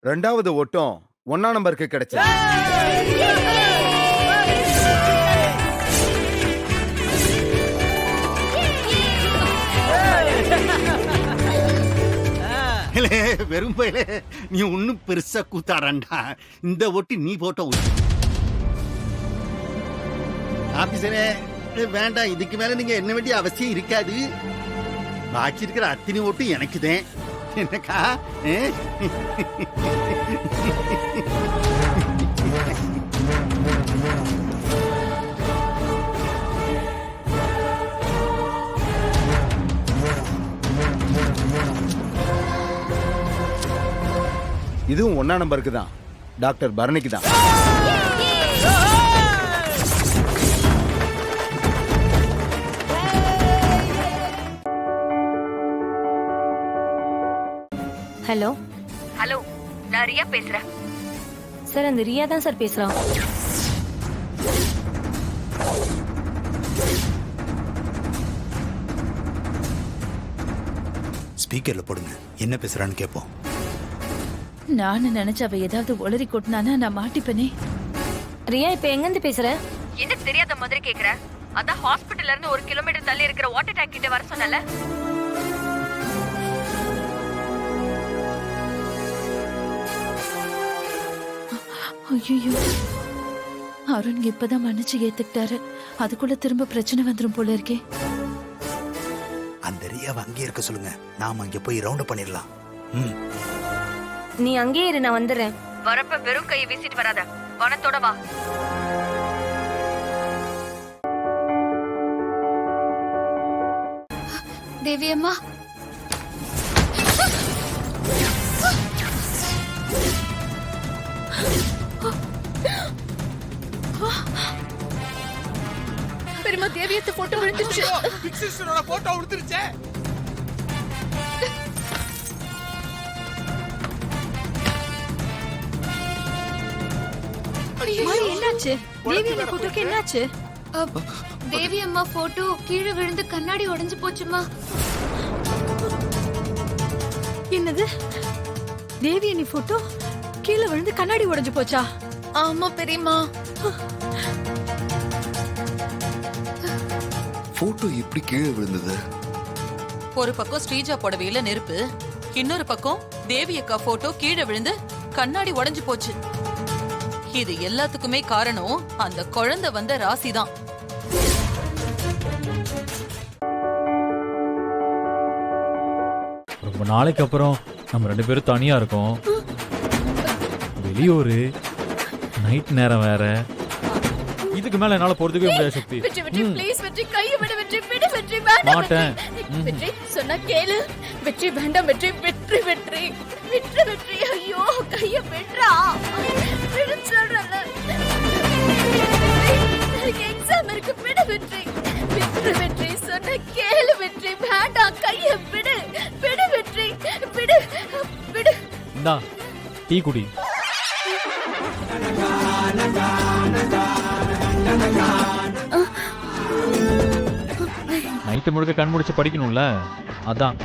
ரெண்டாவது ஓட்டம் 1ஆம் நம்பருக்கு கிடைச்சது. வெறும் பயில நீ ஒன்னும் பெருசா கூத்தாடா. இந்த ஒட்டி நீ போட்டோ ஆபீசரே வேண்டாம். இதுக்கு மேல நீங்க என்ன வேண்டிய அவசியம் இருக்காது. பாக்கி இருக்கிற அத்தனை ஓட்டு எனக்குதான். என்னக்கா இதுவும் 1ஆம் நம்பருக்கு தான். டாக்டர் பரணிக்கு தான். ஹலோ ஹலோ, நான் ரியா பேசுறேன். சார், அந்த ரியா தான் சார் பேசுறான். ஸ்பீக்கர்ல போடுங்க, என்ன பேசுறான்னு கேட்போம். நானும் நினைச்ச அவ ஏதாவது உளறி கொட்டினானா நான் மாட்டிப்பனே. ரியா, இப்ப எங்க இருந்து பேசுற? என்ன தெரியாத மாதிரி கேக்குற? அதான் ஹாஸ்பிடல்ல இருந்து 1 கிலோமீட்டர் தள்ளி இருக்கிற வாட்டர் டேங்க் கிட்ட வர சொன்னல. ஐயோ, அருண் இப்பதான் மன்னிச்சு ஏத்துக்கிட்டாரு. அதுக்குள்ள திரும்ப பிரச்சனை வந்துரும் போல இருக்கே. அந்த ரியாவை அங்கே இருக்க சொல்லுங்க, நாம அங்க போய் ரவுண்ட் பண்ணிடலாம். நீ அங்கேயே இரு, நான் வந்துடுறேன். வரப்ப வெறும் கையை வீசிட்டு வராத, பணத்தோட வா. தேவி அம்மா, பெருமா தேவியத்தை போட்டோ விழுந்துருச்சு. போட்டோ விழுந்துருச்சே. என்னாச்சு? தேவி அம்மா போட்டோக்கு என்னாச்சு? தேவி அம்மா போட்டோ கீழே விழுந்து கண்ணாடி உடைஞ்சு போச்சுமா. என்னது? தேவி அண்ணி போட்டோ கீழே விழுந்து கண்ணாடி உடைஞ்சு போச்சா? ஆமா பெரியம்மா. போட்டோ எப்படி கீழே விழுந்தது? ஒரு பக்கம் ஸ்ரீஜா புடவையில நெருப்பு, இன்னொரு பக்கம் தேவி அக்கா போட்டோ கீழே விழுந்து கண்ணாடி உடைஞ்சு போச்சு. இது எல்லாத்துக்குமே காரணம் அந்த குழந்தை வந்த ராசிதான். ரொம்ப நாளைக்கு அப்புறம் நம்ம 2 பேரும் தனியா இருக்கோம். வெளியூரு, நைட் நேரம் வேற. இதுக்கு மேல என்னால போறதுக்கே முடியாது சக்தி. ப்ளீஸ் வெற்றி, கையை விடு வெற்றி, விடு வெற்றி, மாட்டேன். வெற்றி சொன்னா கேளு. வெற்றி வேண்டாம் வெற்றி, வெற்றி வெற்றி வெற்றி வெற்றி. ஐயோ, கையை விடுறா. விடு சொல்றல. எக்ஸாம் இருக்கு, விடு வெற்றி. விடு வெற்றி சொன்னா கேளு வெற்றி. வேண்டாம், கையை விடு. விடு வெற்றி, விடு விடு. இந்தா டீ குடி. நைட்டு முழுக்க கண் முடிச்சு படிக்கணும்ல, அதான்.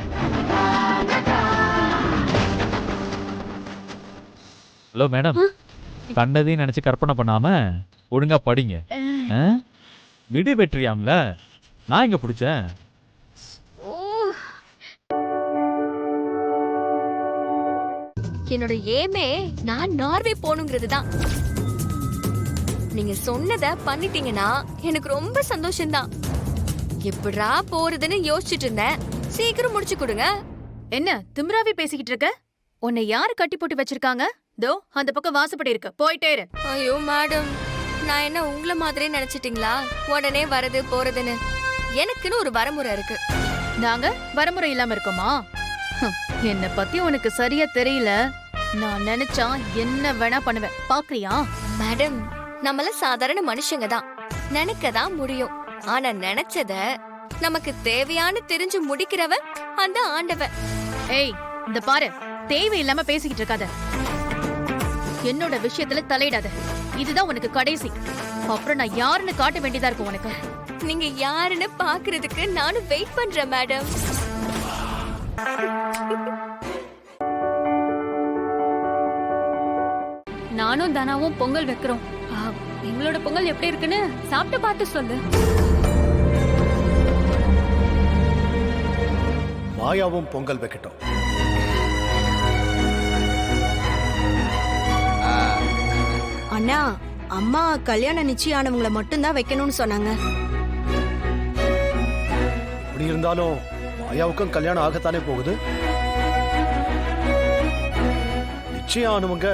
ஹலோ மேடம், கண்டதையும் நினைச்சு கற்பனை பண்ணாம ஒழுங்கா படிங்க. விடு வெற்றியாம்ல, நான் எங்க பிடிச்சேன்? என்னோட ஏமே நான் நார்வே போகணுங்கிறது தான். நீங்க சொன்னத பண்ணிட்டீங்கன்னா எனக்கு ரொம்ப சந்தோஷம்தான். எப்படா போறதுன்னு யோசிச்சுட்டு இருந்தேன். சீக்கிரம் முடிச்சு கொடுங்க. என்ன திமிராவே பேசிக்கிட்டு இருக்க? உன்னை யாரு கட்டி போட்டு வச்சிருக்காங்க? தோ அந்த பக்கம் வாசப்படி இருக்கு, போயிட்டே இரு. ஐயோ மேடம், நான் என்ன உங்கள மாதிரியே நினைச்சிட்டீங்களா? உடனே வரது போறதுன்னு எனக்குன்னு ஒரு வரமுறை இருக்கு. நாங்க வரமுறை இல்லாம இருக்கோமா? என்ன பத்தி உனக்கு சரியா தெரியல. நான் நினைச்சா என்ன வேணா பண்ணுவேன், பாக்குறியா? மேடம், நம்மள சாதாரண மனுஷங்க தான், நினைக்கதான் முடியும். ஆனா நினைச்சத நமக்கு தேவையான தெரிஞ்சு முடிக்கிறவன் அந்த ஆண்டவன். ஏய், இந்த பாரு, தேவையில்லாம பேசிக்கிட்டு இருக்காத. என்னோட விஷயத்துல தலையிடாத. இதுதான் உனக்கு கடைசி. அப்புறம் நான் யாருன்னு காட்ட வேண்டியதா இருக்கும் உனக்கு. நீங்க யாருன்னு பாக்குறதுக்கு நானும் வெயிட் பண்றேன் மேடம். நானும் தனாவும் பொங்கல் வைக்கிறோம். எங்களோட பொங்கல் எப்படி இருக்குன்னு சாப்பிட்டு பார்த்து சொல்லு. மாயாவும் பொங்கல் வைக்கட்டும். அண்ணா, அம்மா கல்யாண நிச்சயானவங்களை மட்டும்தான் வைக்கணும்னு சொன்னாங்க. இப்படி இருந்தாலும் மாயாவுக்கும் கல்யாணம் ஆகத்தானே போகுது. நிச்சயம் ஆனவங்க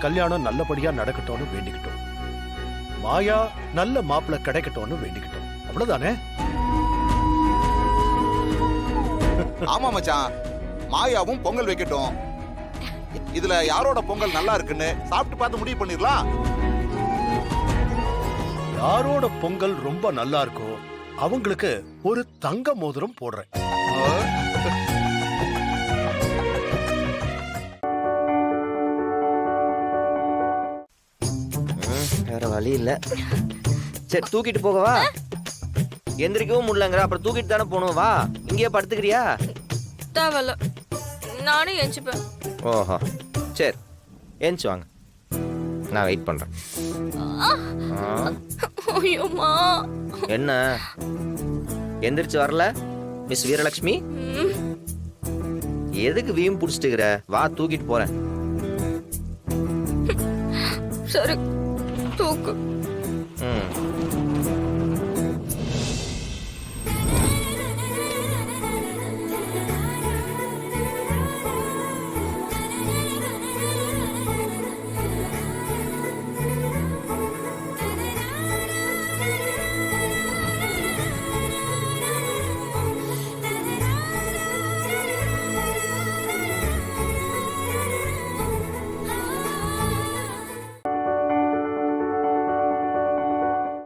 கல்யாணம் நல்லபடியா நடக்கட்டும்னு வேண்டிக்கிட்டோம். மாயா நல்ல மாப்பிள்ளை கிடைக்கட்டும்னு வேண்டிக்கிட்டோம். அவ்வளவுதானே? ஆமா மச்சான், மாயாவும் பொங்கல் வைக்கட்டும். இதுல யாரோட பொங்கல் நல்லா இருக்குன்னு சாப்பிட்டு பார்த்து முடிவு பண்ணிடலாம். யாரோட பொங்கல் ரொம்ப நல்லா இருக்கோ அவங்களுக்கு ஒரு தங்க மோதிரம் போடுறேன். வேற வழி இல்ல. சரி தூக்கிட்டு போகவா? எந்திரிக்கவும் முடியலங்கிற, அப்புறம் தூக்கிட்டு தானே போகணும். வா, இங்கேயே படுத்துக்கிறியா? தேவையில்ல, நானும் எஞ்சிப்பேன். ஓஹோ, சரி ஏஞ்சி வாங்க, நான் வெயிட் பண்றேன். ஐயோமா, என்ன எந்திரிச்சு வரல மிஸ் வீரலட்சுமி? எதுக்கு வீம் புடிச்சிட்டுக்கிற? வா, தூக்கிட்டு போறேன். சரி தூக்கு. ம்